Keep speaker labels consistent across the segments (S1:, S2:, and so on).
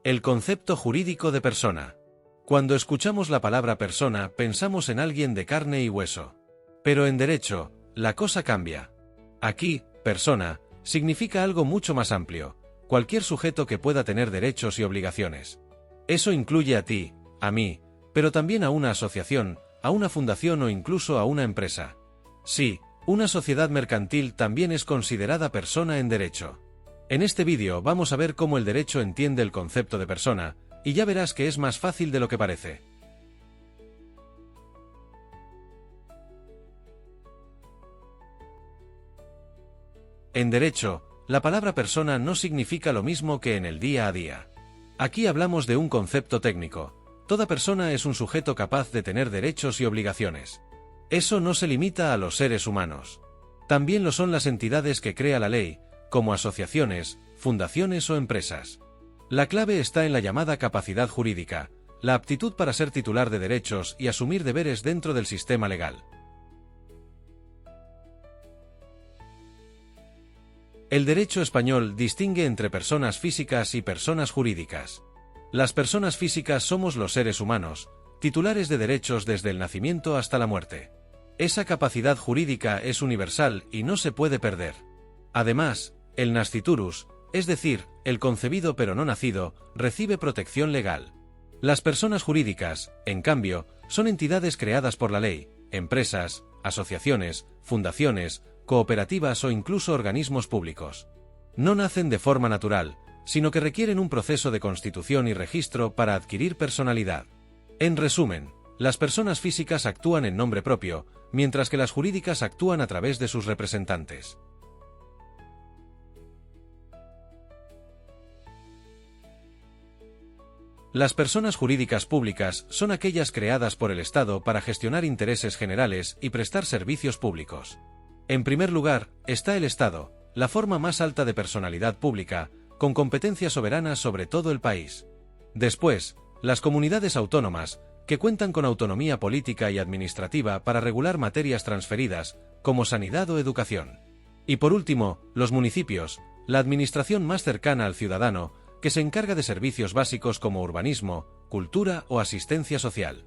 S1: El concepto jurídico de persona. Cuando escuchamos la palabra persona, pensamos en alguien de carne y hueso. Pero en derecho, la cosa cambia. Aquí, persona, significa algo mucho más amplio, cualquier sujeto que pueda tener derechos y obligaciones. Eso incluye a ti, a mí, pero también a una asociación, a una fundación o incluso a una empresa. Sí, una sociedad mercantil también es considerada persona en derecho. En este vídeo vamos a ver cómo el derecho entiende el concepto de persona, y ya verás que es más fácil de lo que parece. En derecho, la palabra persona no significa lo mismo que en el día a día. Aquí hablamos de un concepto técnico. Toda persona es un sujeto capaz de tener derechos y obligaciones. Eso no se limita a los seres humanos. También lo son las entidades que crea la ley, como asociaciones, fundaciones o empresas. La clave está en la llamada capacidad jurídica, la aptitud para ser titular de derechos y asumir deberes dentro del sistema legal. El derecho español distingue entre personas físicas y personas jurídicas. Las personas físicas somos los seres humanos, titulares de derechos desde el nacimiento hasta la muerte. Esa capacidad jurídica es universal y no se puede perder. Además, el nasciturus, es decir, el concebido pero no nacido, recibe protección legal. Las personas jurídicas, en cambio, son entidades creadas por la ley, empresas, asociaciones, fundaciones, cooperativas o incluso organismos públicos. No nacen de forma natural, sino que requieren un proceso de constitución y registro para adquirir personalidad. En resumen, las personas físicas actúan en nombre propio, mientras que las jurídicas actúan a través de sus representantes. Las personas jurídicas públicas son aquellas creadas por el Estado para gestionar intereses generales y prestar servicios públicos. En primer lugar, está el Estado, la forma más alta de personalidad pública, con competencia soberana sobre todo el país. Después, las comunidades autónomas, que cuentan con autonomía política y administrativa para regular materias transferidas, como sanidad o educación. Y por último, los municipios, la administración más cercana al ciudadano, que se encarga de servicios básicos como urbanismo, cultura o asistencia social.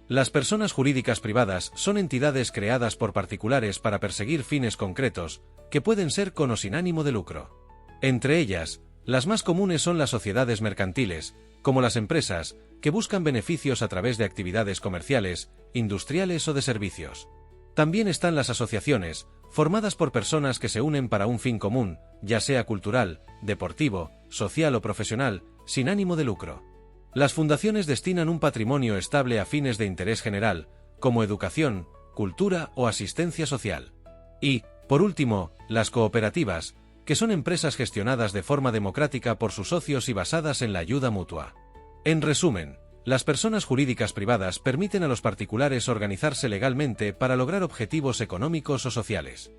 S1: Las personas jurídicas privadas son entidades creadas por particulares para perseguir fines concretos, que pueden ser con o sin ánimo de lucro. Entre ellas, las más comunes son las sociedades mercantiles, como las empresas, que buscan beneficios a través de actividades comerciales, industriales o de servicios. También están las asociaciones, formadas por personas que se unen para un fin común, ya sea cultural, deportivo, social o profesional, sin ánimo de lucro. Las fundaciones destinan un patrimonio estable a fines de interés general, como educación, cultura o asistencia social. Y, por último, las cooperativas, que son empresas gestionadas de forma democrática por sus socios y basadas en la ayuda mutua. En resumen, las personas jurídicas privadas permiten a los particulares organizarse legalmente para lograr objetivos económicos o sociales.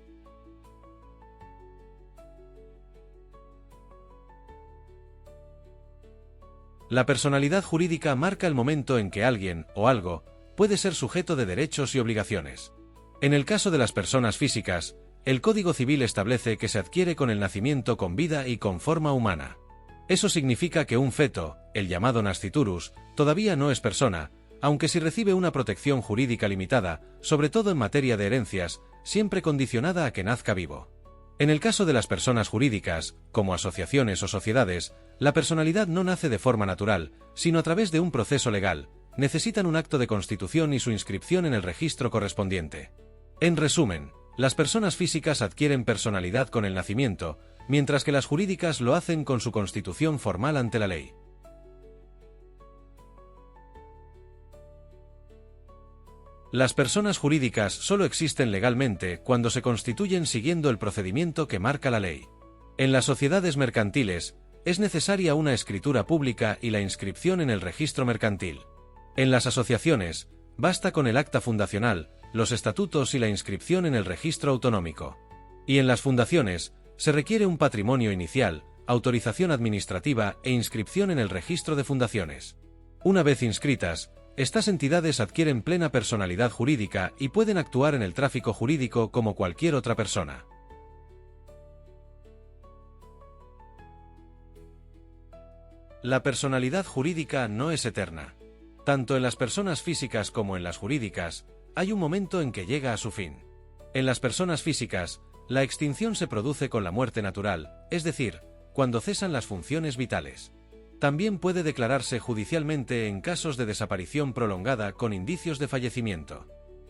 S1: La personalidad jurídica marca el momento en que alguien, o algo, puede ser sujeto de derechos y obligaciones. En el caso de las personas físicas, el Código Civil establece que se adquiere con el nacimiento con vida y con forma humana. Eso significa que un feto, el llamado nasciturus, todavía no es persona, aunque sí recibe una protección jurídica limitada, sobre todo en materia de herencias, siempre condicionada a que nazca vivo. En el caso de las personas jurídicas, como asociaciones o sociedades, la personalidad no nace de forma natural, sino a través de un proceso legal, necesitan un acto de constitución y su inscripción en el registro correspondiente. En resumen, las personas físicas adquieren personalidad con el nacimiento, mientras que las jurídicas lo hacen con su constitución formal ante la ley. Las personas jurídicas solo existen legalmente cuando se constituyen siguiendo el procedimiento que marca la ley. En las sociedades mercantiles, es necesaria una escritura pública y la inscripción en el registro mercantil. En las asociaciones, basta con el acta fundacional, los estatutos y la inscripción en el registro autonómico. Y en las fundaciones, se requiere un patrimonio inicial, autorización administrativa e inscripción en el registro de fundaciones. Una vez inscritas, estas entidades adquieren plena personalidad jurídica y pueden actuar en el tráfico jurídico como cualquier otra persona. La personalidad jurídica no es eterna. Tanto en las personas físicas como en las jurídicas, hay un momento en que llega a su fin. En las personas físicas, la extinción se produce con la muerte natural, es decir, cuando cesan las funciones vitales. También puede declararse judicialmente en casos de desaparición prolongada con indicios de fallecimiento.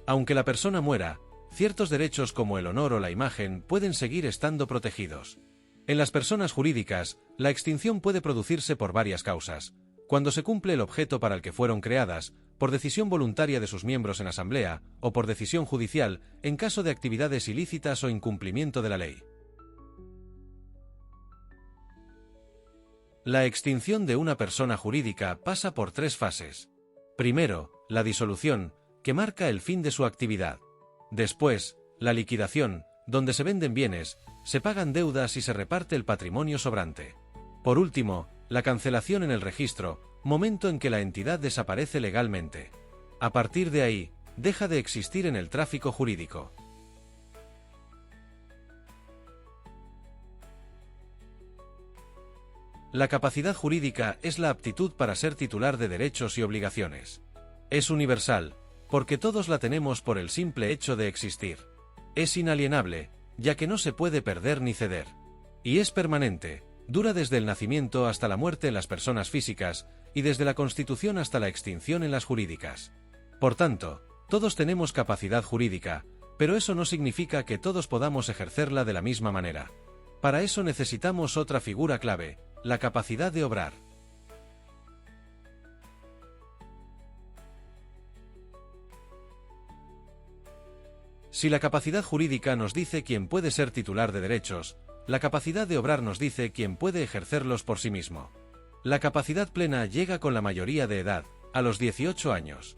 S1: Aunque la persona muera, ciertos derechos como el honor o la imagen pueden seguir estando protegidos. En las personas jurídicas, la extinción puede producirse por varias causas. Cuando se cumple el objeto para el que fueron creadas, por decisión voluntaria de sus miembros en asamblea, o por decisión judicial, en caso de actividades ilícitas o incumplimiento de la ley. La extinción de una persona jurídica pasa por 3 fases. Primero, la disolución, que marca el fin de su actividad. Después, la liquidación, donde se venden bienes, se pagan deudas y se reparte el patrimonio sobrante. Por último, la cancelación en el registro, momento en que la entidad desaparece legalmente. A partir de ahí, deja de existir en el tráfico jurídico. La capacidad jurídica es la aptitud para ser titular de derechos y obligaciones. Es universal, porque todos la tenemos por el simple hecho de existir. Es inalienable, ya que no se puede perder ni ceder. Y es permanente, dura desde el nacimiento hasta la muerte en las personas físicas, y desde la constitución hasta la extinción en las jurídicas. Por tanto, todos tenemos capacidad jurídica, pero eso no significa que todos podamos ejercerla de la misma manera. Para eso necesitamos otra figura clave, la capacidad de obrar. Si la capacidad jurídica nos dice quién puede ser titular de derechos, la capacidad de obrar nos dice quién puede ejercerlos por sí mismo. La capacidad plena llega con la mayoría de edad, a los 18 años.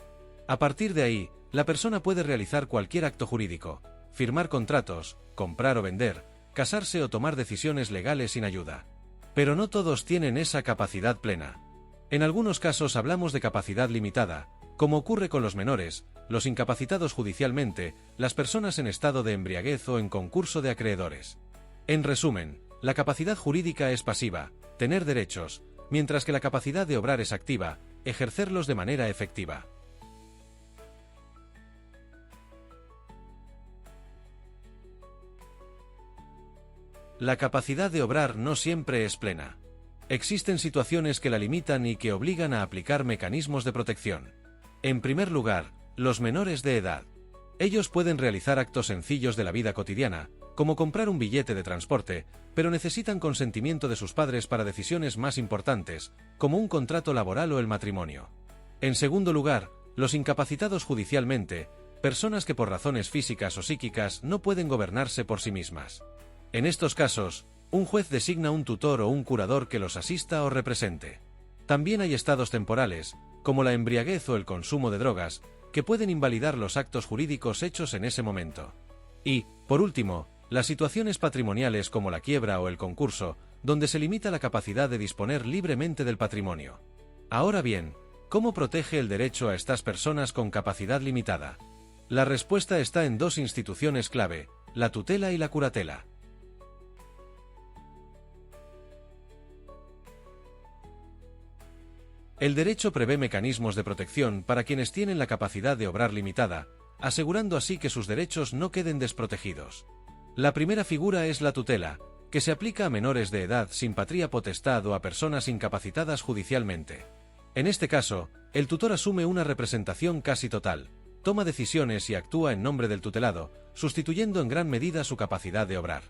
S1: A partir de ahí, la persona puede realizar cualquier acto jurídico, firmar contratos, comprar o vender, casarse o tomar decisiones legales sin ayuda. Pero no todos tienen esa capacidad plena. En algunos casos hablamos de capacidad limitada, como ocurre con los menores, los incapacitados judicialmente, las personas en estado de embriaguez o en concurso de acreedores. En resumen, la capacidad jurídica es pasiva, tener derechos, mientras que la capacidad de obrar es activa, ejercerlos de manera efectiva. La capacidad de obrar no siempre es plena. Existen situaciones que la limitan y que obligan a aplicar mecanismos de protección. En primer lugar, los menores de edad. Ellos pueden realizar actos sencillos de la vida cotidiana, como comprar un billete de transporte, pero necesitan consentimiento de sus padres para decisiones más importantes, como un contrato laboral o el matrimonio. En segundo lugar, los incapacitados judicialmente, personas que por razones físicas o psíquicas no pueden gobernarse por sí mismas. En estos casos, un juez designa un tutor o un curador que los asista o represente. También hay estados temporales, como la embriaguez o el consumo de drogas, que pueden invalidar los actos jurídicos hechos en ese momento. Y, por último, las situaciones patrimoniales como la quiebra o el concurso, donde se limita la capacidad de disponer libremente del patrimonio. Ahora bien, ¿cómo protege el derecho a estas personas con capacidad limitada? La respuesta está en 2 instituciones clave, la tutela y la curatela. El derecho prevé mecanismos de protección para quienes tienen la capacidad de obrar limitada, asegurando así que sus derechos no queden desprotegidos. La primera figura es la tutela, que se aplica a menores de edad sin patria potestad o a personas incapacitadas judicialmente. En este caso, el tutor asume una representación casi total, toma decisiones y actúa en nombre del tutelado, sustituyendo en gran medida su capacidad de obrar.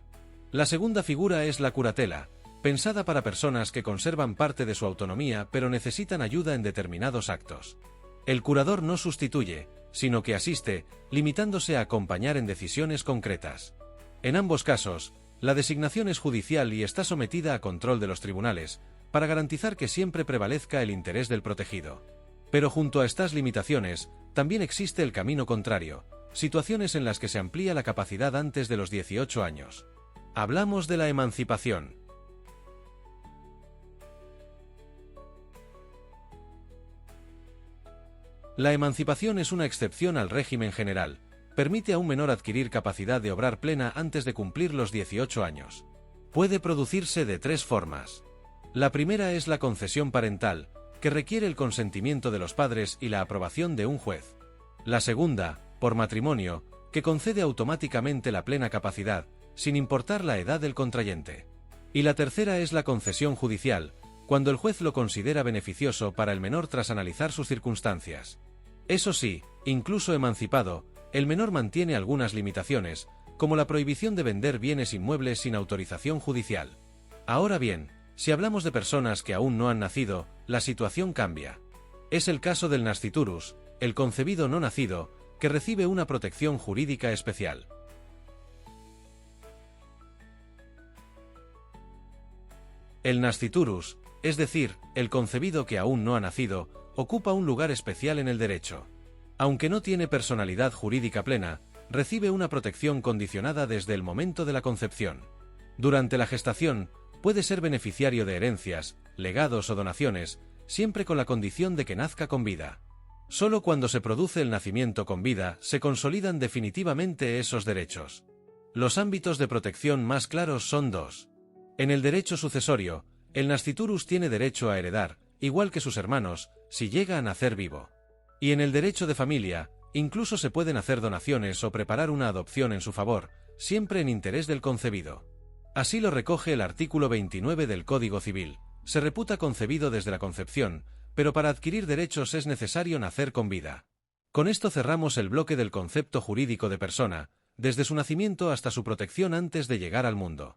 S1: La segunda figura es la curatela, pensada para personas que conservan parte de su autonomía pero necesitan ayuda en determinados actos. El curador no sustituye, sino que asiste, limitándose a acompañar en decisiones concretas. En ambos casos, la designación es judicial y está sometida a control de los tribunales, para garantizar que siempre prevalezca el interés del protegido. Pero junto a estas limitaciones, también existe el camino contrario, situaciones en las que se amplía la capacidad antes de los 18 años. Hablamos de la emancipación. La emancipación es una excepción al régimen general, permite a un menor adquirir capacidad de obrar plena antes de cumplir los 18 años. Puede producirse de 3 formas. La primera es la concesión parental, que requiere el consentimiento de los padres y la aprobación de un juez. La segunda, por matrimonio, que concede automáticamente la plena capacidad, sin importar la edad del contrayente. Y la tercera es la concesión judicial, cuando el juez lo considera beneficioso para el menor tras analizar sus circunstancias. Eso sí, incluso emancipado, el menor mantiene algunas limitaciones, como la prohibición de vender bienes inmuebles sin autorización judicial. Ahora bien, si hablamos de personas que aún no han nacido, la situación cambia. Es el caso del nasciturus, el concebido no nacido, que recibe una protección jurídica especial. El nasciturus, es decir, el concebido que aún no ha nacido, ocupa un lugar especial en el derecho. Aunque no tiene personalidad jurídica plena, recibe una protección condicionada desde el momento de la concepción. Durante la gestación, puede ser beneficiario de herencias, legados o donaciones, siempre con la condición de que nazca con vida. Solo cuando se produce el nacimiento con vida se consolidan definitivamente esos derechos. Los ámbitos de protección más claros son dos. En el derecho sucesorio, el nasciturus tiene derecho a heredar, igual que sus hermanos, si llega a nacer vivo. Y en el derecho de familia, incluso se pueden hacer donaciones o preparar una adopción en su favor, siempre en interés del concebido. Así lo recoge el artículo 29 del Código Civil. Se reputa concebido desde la concepción, pero para adquirir derechos es necesario nacer con vida. Con esto cerramos el bloque del concepto jurídico de persona, desde su nacimiento hasta su protección antes de llegar al mundo.